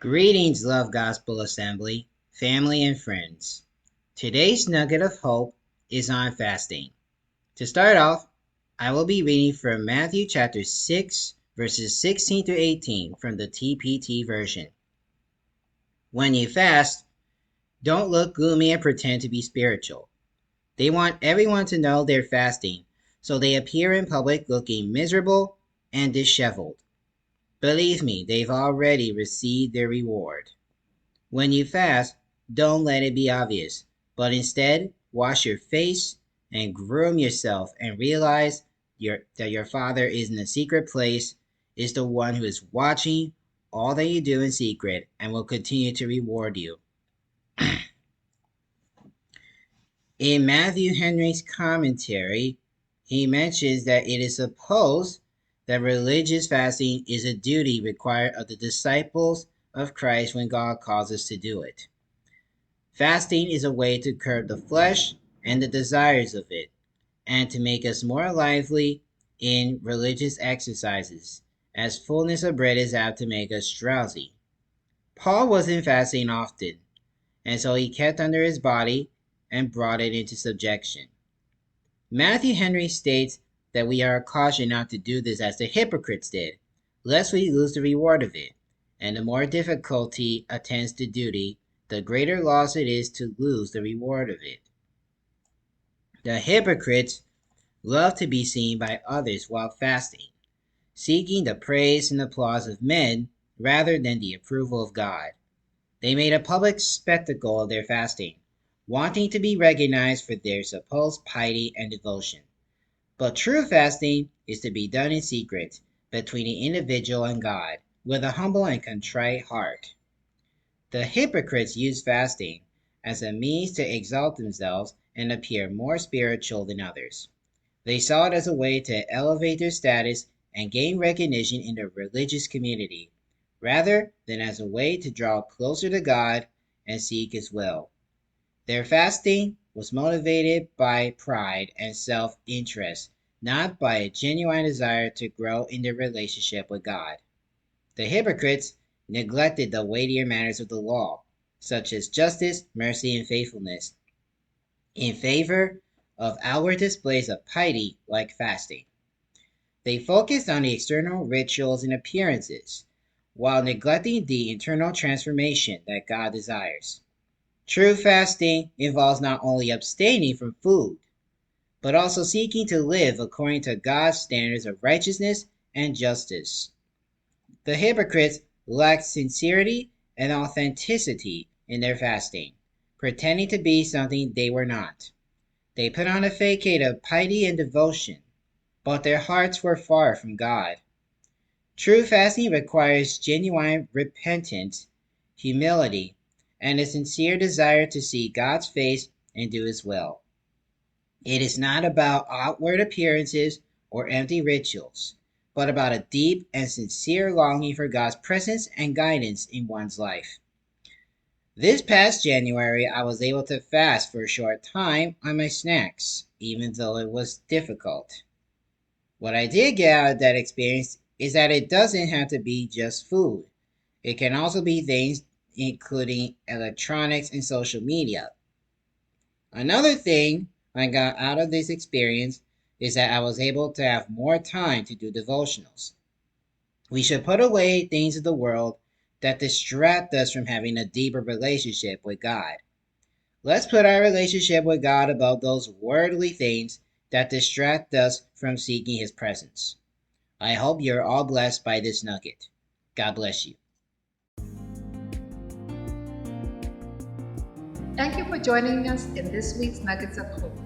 Greetings, Love Gospel Assembly, family, and friends. Today's nugget of hope is on fasting. To start off, I will be reading from Matthew chapter 6, verses 16 to 18 from the TPT version. When you fast, don't look gloomy and pretend to be spiritual. They want everyone to know they're fasting, so they appear in public looking miserable and disheveled. Believe me, they've already received their reward. When you fast, don't let it be obvious, but instead wash your face and groom yourself and realize that your Father is in a secret place, is the one who is watching all that you do in secret and will continue to reward you. In Matthew Henry's commentary, he mentions that it is supposed that religious fasting is a duty required of the disciples of Christ when God calls us to do it. Fasting is a way to curb the flesh and the desires of it, and to make us more lively in religious exercises, as fullness of bread is apt to make us drowsy. Paul wasn't fasting often, and so he kept under his body and brought it into subjection. Matthew Henry states that we are cautioned not to do this as the hypocrites did, lest we lose the reward of it, and the more difficulty attends to duty, the greater loss it is to lose the reward of it. The hypocrites love to be seen by others while fasting, seeking the praise and applause of men rather than the approval of God. They made a public spectacle of their fasting, wanting to be recognized for their supposed piety and devotion. But true fasting is to be done in secret between the individual and God, with a humble and contrite heart. The hypocrites use fasting as a means to exalt themselves and appear more spiritual than others. They saw it as a way to elevate their status and gain recognition in the religious community, rather than as a way to draw closer to God and seek His will. Their fasting was motivated by pride and self-interest, not by a genuine desire to grow in their relationship with God. The hypocrites neglected the weightier matters of the law, such as justice, mercy, and faithfulness, in favor of outward displays of piety like fasting. They focused on the external rituals and appearances, while neglecting the internal transformation that God desires. True fasting involves not only abstaining from food, but also seeking to live according to God's standards of righteousness and justice. The hypocrites lacked sincerity and authenticity in their fasting, pretending to be something they were not. They put on a facade of piety and devotion, but their hearts were far from God. True fasting requires genuine repentance, humility, and a sincere desire to see God's face and do His will. It is not about outward appearances or empty rituals, but about a deep and sincere longing for God's presence and guidance in one's life. This past January, I was able to fast for a short time on my snacks, even though it was difficult. What I did get out of that experience is that it doesn't have to be just food. It can also be things including electronics and social media. Another thing I got out of this experience is that I was able to have more time to do devotionals. We should put away things of the world that distract us from having a deeper relationship with God. Let's put our relationship with God above those worldly things that distract us from seeking His presence. I hope you're all blessed by this nugget. God bless you. Thank you for joining us in this week's Nuggets of Hope.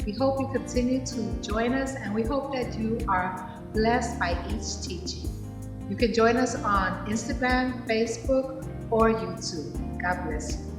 We hope you continue to join us, and we hope that you are blessed by each teaching. You can join us on Instagram, Facebook, or YouTube. God bless you.